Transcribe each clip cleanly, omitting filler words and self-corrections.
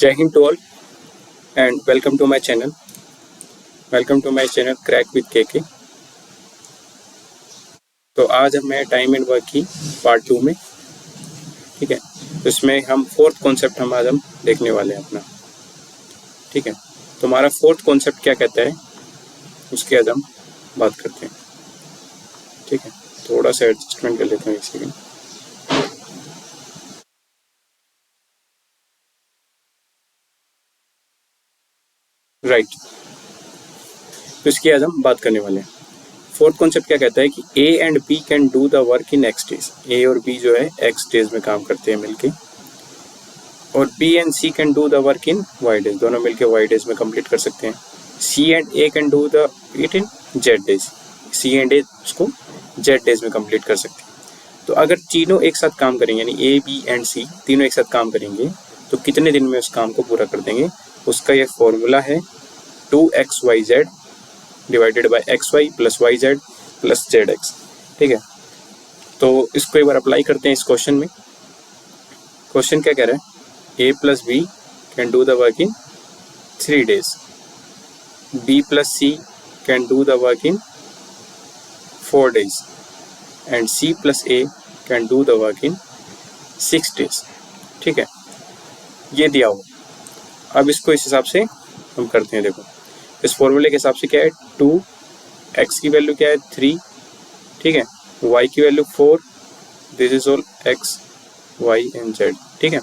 जय हिंद to all and welcome to my channel crack with KK. तो आज मैं टाइम एंड वर्क की पार्ट 2 में, ठीक है, तो इसमें हम फोर्थ कॉन्सेप्ट आज हम देखने वाले हैं अपना, ठीक है। तो हमारा फोर्थ कॉन्सेप्ट क्या कहता है उसकी आज हम बात करते हैं, ठीक है। थोड़ा सा एडजस्टमेंट कर लेते हैं, एक सेकेंड। राइट, तो इसकी आज हम बात करने वाले हैं। फोर्थ कॉन्सेप्ट क्या कहता है कि A and B can do the work in X days. A और बी जो है एक्स डेज में काम करते हैं मिलके, और B and C can do the work in Y days, दोनों मिलके वाई डेज में कंप्लीट कर सकते हैं। C and A can do the it in Z days, C and A उसको जेड डेज में कंप्लीट कर सकते हैं। तो अगर तीनों एक साथ काम करेंगे, यानी ए बी एंड सी तीनों एक साथ काम करेंगे, तो कितने दिन में उस काम को पूरा कर देंगे, उसका ये फॉर्मूला है 2xyz divided by xy plus yz plus zx, ठीक है। तो इसको एक बार अप्लाई करते हैं इस क्वेश्चन में। क्वेश्चन क्या कह रहा है, a plus B can do the work in 3 days, b plus C can do the work in 4 days and c plus a can do the work in 6 days, ठीक है। ये दिया हो, अब इसको इस हिसाब से हम करते हैं। देखो इस फॉर्मूले के हिसाब से क्या है, 2x की वैल्यू क्या है 3, ठीक है, y की value 4, this is all x y and z, ठीक है।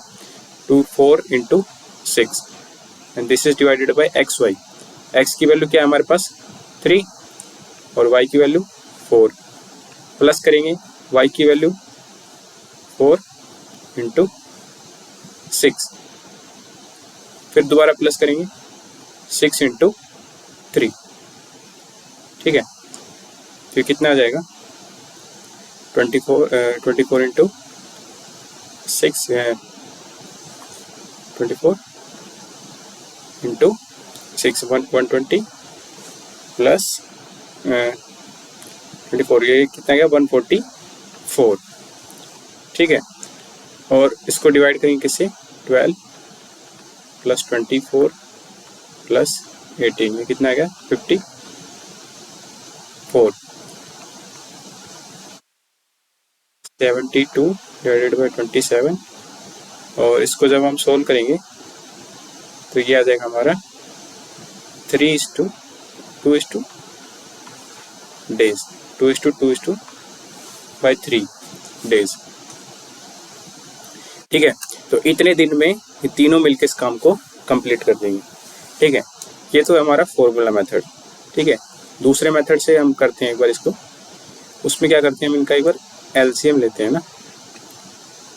2 4 into 6 and this is divided by X Y. x की वैल्यू क्या है हमारे पास 3 और y की वैल्यू 4, प्लस करेंगे y की वैल्यू 4 इंटू 6, फिर दोबारा प्लस करेंगे 6 इंटू 3, ठीक है। फिर कितना आ जाएगा 24 इंटू 6, 24 इंटू 6 120 प्लस 24, ये कितना गया 144, ठीक है। और इसको डिवाइड करेंगे किससे, 12 प्लस 24 प्लस 18, ये कितना आ गया 54, 72 डिवाइडेड बाई 27, और इसको जब हम सोल्व करेंगे तो ये आ जाएगा हमारा 3:2 डेज, 2:3 डेज, ठीक है। तो इतने दिन में ये तीनों मिलकर इस काम को कंप्लीट कर देंगे, ठीक है। ये तो हमारा फॉर्मूला मेथड, ठीक है। दूसरे मेथड से हम करते हैं एक बार इसको, उसमें क्या करते हैं हम इनका एक बार एलसीएम लेते हैं ना।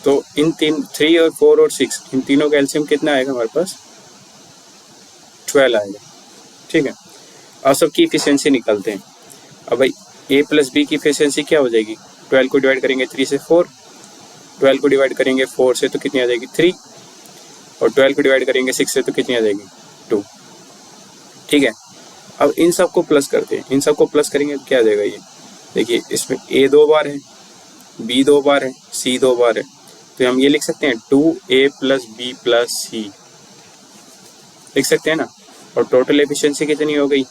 तो इन 3 और 4 और 6 इन तीनों का एलसीएम कितना आएगा हमारे पास 12 आएगा, ठीक है। और सबकी इफिशियंसी निकालते हैं। अब भाई a प्लस बी की इफिशियंसी क्या हो जाएगी, 12 को डिवाइड करेंगे 3 से 4, 12 को डिवाइड करेंगे 4 से तो कितनी आ जाएगी 3, और 12 को डिवाइड करेंगे 6 से तो कितनी आ जाएगी 2, ठीक है। अब इन सब को प्लस करते हैं, इन सब को प्लस करेंगे तो क्या आ जाएगा, ये देखिए इसमें a 2 बार है, b 2 बार है, c 2 बार है, तो हम ये लिख सकते हैं 2a प्लस बी प्लस सी लिख सकते हैं ना। और टोटल एफिशिएंसी कितनी हो गई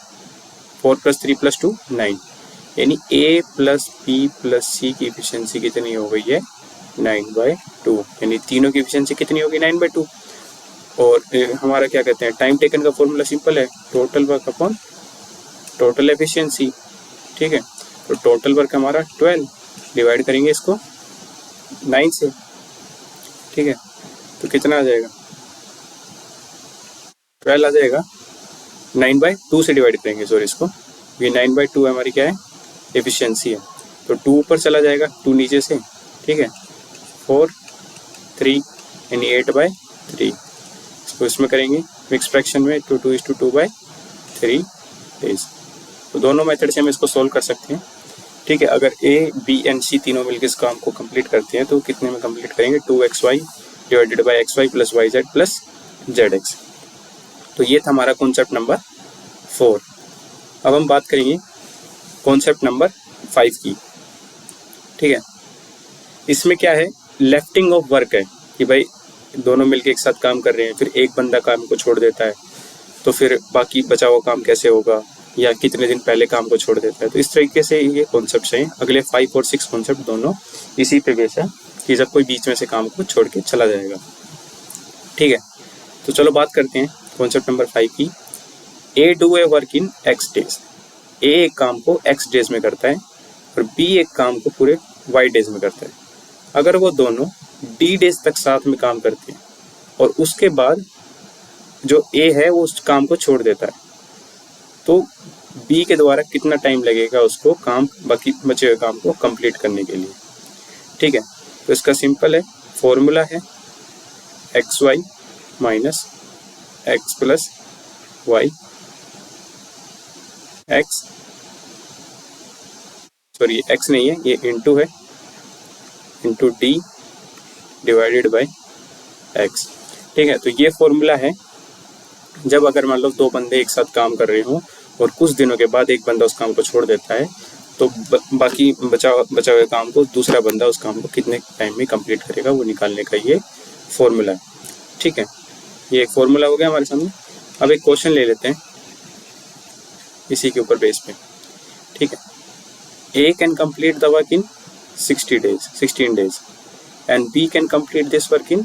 4 + 3 + 2 9, यानी a प्लस बी प्लस सी की एफिशिएंसी कितनी हो गई है 9/2, यानी तीनों की एफिशिएंसी कितनी होगी 9/2। और हमारा क्या कहते हैं, टाइम टेकन का फॉर्मूला सिंपल है, total work upon total efficiency, ठीक है। तो टोटल वर्क हमारा 12, डिवाइड करेंगे इसको 9 से, ठीक है। तो कितना आ जाएगा 12 आ जाएगा, 9/2 से डिवाइड करेंगे, सॉरी इसको, ये 9/2 हमारी क्या है एफिशिएंसी है। तो 2 ऊपर चला जाएगा, 2 नीचे से, ठीक है, 4 3 यानी 8/3, इसको इसमें करेंगे मिक्स फ्रैक्शन में, 2:2/3 डेज। तो दोनों मेथड से हम इसको सोल्व कर सकते हैं, ठीक है। अगर ए बी एंड सी तीनों मिलकर इस काम को कंप्लीट करते हैं तो कितने में कंप्लीट करेंगे, 2xy divided by xy plus yz plus zx। तो ये था हमारा कॉन्सेप्ट नंबर 4। अब हम बात करेंगे कॉन्सेप्ट नंबर 5 की, ठीक है। इसमें क्या है, लेफ्टिंग ऑफ वर्क है कि भाई दोनों मिलके एक साथ काम कर रहे हैं, फिर एक बंदा काम को छोड़ देता है, तो फिर बाकी बचा हुआ काम कैसे होगा, या कितने दिन पहले काम को छोड़ देता है। तो इस तरीके से ये कॉन्सेप्ट हैं। अगले 5 और 6 कॉन्सेप्ट दोनों इसी पे बेस है कि जब कोई बीच में से काम को छोड़ के चला जाएगा। ठीक है, तो चलो बात करते हैं कॉन्सेप्ट नंबर 5 की। A do a work in X days. A एक काम को एक्स डेज में करता है और बी एक काम को पूरे वाई डेज में करता है। अगर वो दोनों डी डेज तक साथ में काम करते हैं और उसके बाद जो ए है वो उस काम को छोड़ देता है, तो बी के द्वारा कितना टाइम लगेगा उसको काम, बाकी बचे हुए काम को कंप्लीट करने के लिए। ठीक है, तो इसका सिंपल है, फॉर्मूला है X Y minus X plus Y X, sorry X नहीं है ये इंटू है, into D divided by X. ठीक है, तो ये फॉर्मूला है जब अगर मान लो दो बंदे एक साथ काम कर रहे हो और कुछ दिनों के बाद एक बंदा उस काम को छोड़ देता है, तो बाकी बचा हुए काम को दूसरा बंदा उस काम को कितने टाइम में कंप्लीट करेगा वो निकालने का ये फॉर्मूला है। ठीक है, ये एक फॉर्मूला हो गया हमारे सामने। अब एक क्वेश्चन ले लेते हैं इसी के ऊपर बेस पे। ठीक है, A can complete the work in 16 days and B can complete this work in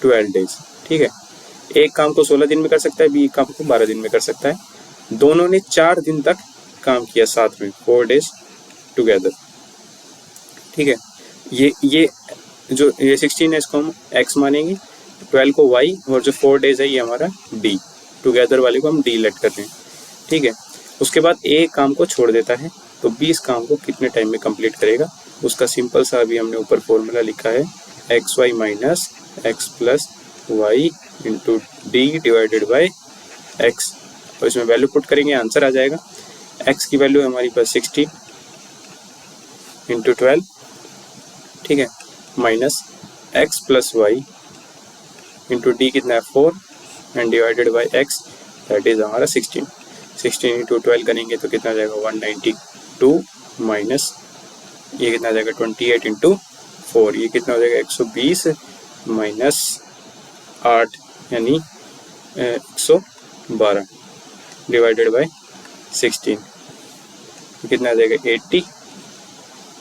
12 days. ठीक है, एक काम को 16 दिन में कर सकता है, बी काम को 12 दिन में कर सकता है। दोनों ने 4 दिन तक काम किया साथ में, 4 डेज टुगेदर। ठीक है, ये जो ये 16 है इसको हम एक्स मानेंगे, 12 को वाई, और जो 4 डेज है ये हमारा डी, टुगेदर वाले को हम डी लेट करते हैं। ठीक है, उसके बाद ए काम को छोड़ देता है, तो बी इस काम को कितने टाइम में कंप्लीट करेगा, उसका सिंपल सा अभी हमने ऊपर फॉर्मूला लिखा है, X Y minus X plus Y into D divided by X. और इसमें वैल्यू पुट करेंगे, आंसर आ जाएगा। एक्स की वैल्यू है हमारी पास 16 इंटू 12, ठीक है, minus X plus Y into D कितना है 4 and divided by X, that is हमारा 16 इंटू 12 करेंगे तो कितना आ जाएगा 192 माइनस ये कितना आ जाएगा 28 इंटू 4, ये कितना हो जाएगा 120 माइनस 8 यानी 112 डिवाइडेड बाई 16, तो कितना आ जाएगा 80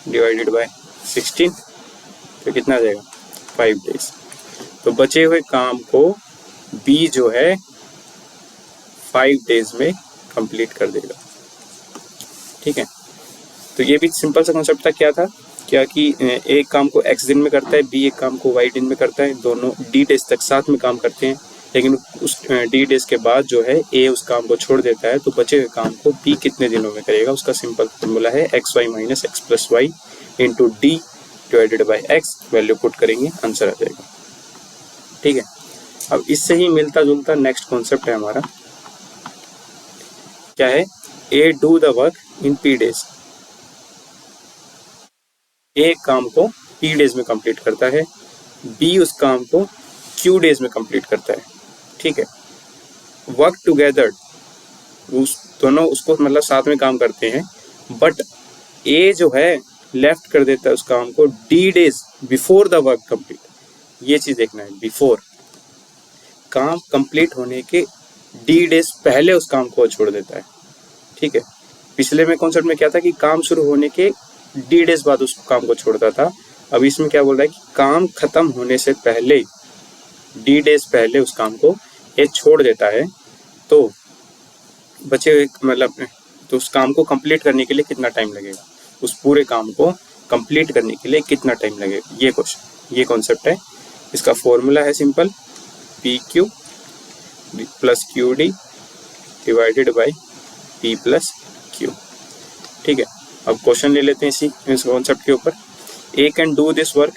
डिवाइडेड बाई 16, तो कितना आ जाएगा 5 डेज। तो बचे हुए काम को बी जो है 5 डेज में कंप्लीट कर देगा। ठीक है, तो ये भी सिंपल सा कॉन्सेप्ट था। क्या था, क्या कि एक काम को एक्स दिन में करता है, बी एक काम को वाई दिन में करता है, दोनों डी डेज तक साथ में काम करते हैं, लेकिन उस डी डेज के बाद जो है ए उस काम को छोड़ देता है, तो बचे हुए काम को बी कितने दिनों में करेगा, उसका सिंपल फॉर्मूला है X Y minus X plus Y into D divided by X. Value put करेंगे, आंसर आ जाएगा। ठीक है, अब इससे ही मिलता जुलता नेक्स्ट कॉन्सेप्ट है हमारा, क्या है, A do the work in P days. एक काम को पी डेज में कंप्लीट करता है, बी उस काम को क्यू डेज में कंप्लीट करता है। ठीक है, वर्क टुगेदर, उस दोनों उसको मतलब साथ में काम करते हैं, बट ए जो है लेफ्ट कर देता है उस काम को D days before the work complete. ये चीज देखना है, बिफोर, काम कंप्लीट होने के डी डेज पहले उस काम को छोड़ देता है। ठीक है, पिछले में कॉन्सेप्ट में क्या था कि काम शुरू होने के डी डेज बाद उस काम को छोड़ता था। अब इसमें क्या बोल रहा है कि काम खत्म होने से पहले, डी डेज पहले उस काम को ये छोड़ देता है, तो बचे हुए मतलब तो उस काम को कंप्लीट करने के लिए कितना टाइम लगेगा, उस पूरे काम को कंप्लीट करने के लिए कितना टाइम लगेगा, ये क्वेश्चन, ये कॉन्सेप्ट है। इसका फॉर्मूला है simple, P Q plus Q D divided by P plus Q. ठीक है, अब क्वेश्चन ले लेते हैं इस कॉन्सेप्ट के ऊपर। A can do this work,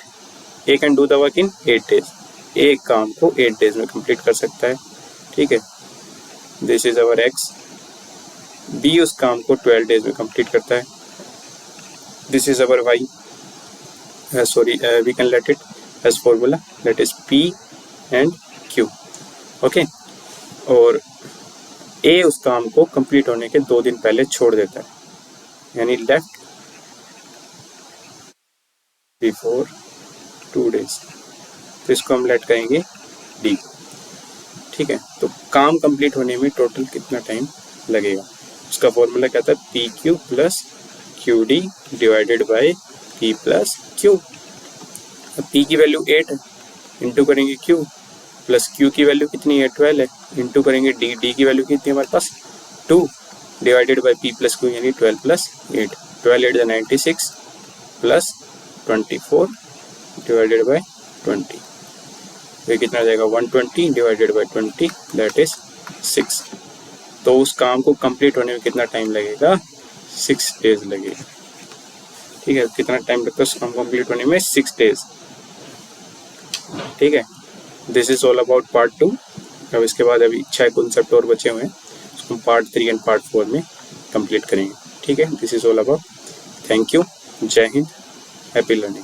A can do the work in 8 days. एक काम को 8 डेज में कंप्लीट कर सकता है। ठीक है, this is our X. B उस काम को 12 डेज में कंप्लीट करता है। This is our Y, sorry we can let it as formula, that is P and Q. Okay, और ए उस काम को कंप्लीट होने के 2 दिन पहले छोड़ देता है, यानी लेफ्ट बिफोर 2 डेज। तो इसको हम लेट कहेंगे डी। ठीक है, तो काम कंप्लीट होने में टोटल कितना टाइम लगेगा, उसका फॉर्मूला क्या था, P Q plus Q D divided by P plus Q. अब पी की वैल्यू 8 है, इंटू करेंगे क्यू, प्लस क्यू की वैल्यू कितनी है 12 है, इंटू करेंगे डी, डी की वैल्यू कितनी है हमारे पास 2 divided by P plus Q यानी 12 प्लस 8, 12 8 96 प्लस 24 डिवाइडेड बाई 20, तो ये कितना आ जाएगा 120 डिवाइडेड बाई 20 दैट इज 6। तो उस काम को कंप्लीट होने में कितना टाइम लगेगा, 6 डेज लगेगा। ठीक है, कितना टाइम लगता है उस काम कंप्लीट होने में, 6 डेज। ठीक है, this is all about part 2। अब इसके बाद अभी 6 कॉन्सेप्ट और बचे हुए हैं, उसको हम पार्ट 3 एंड पार्ट 4 में कंप्लीट करेंगे। ठीक है, this is all about. Thank you, जय हिंद, हैप्पी लर्निंग।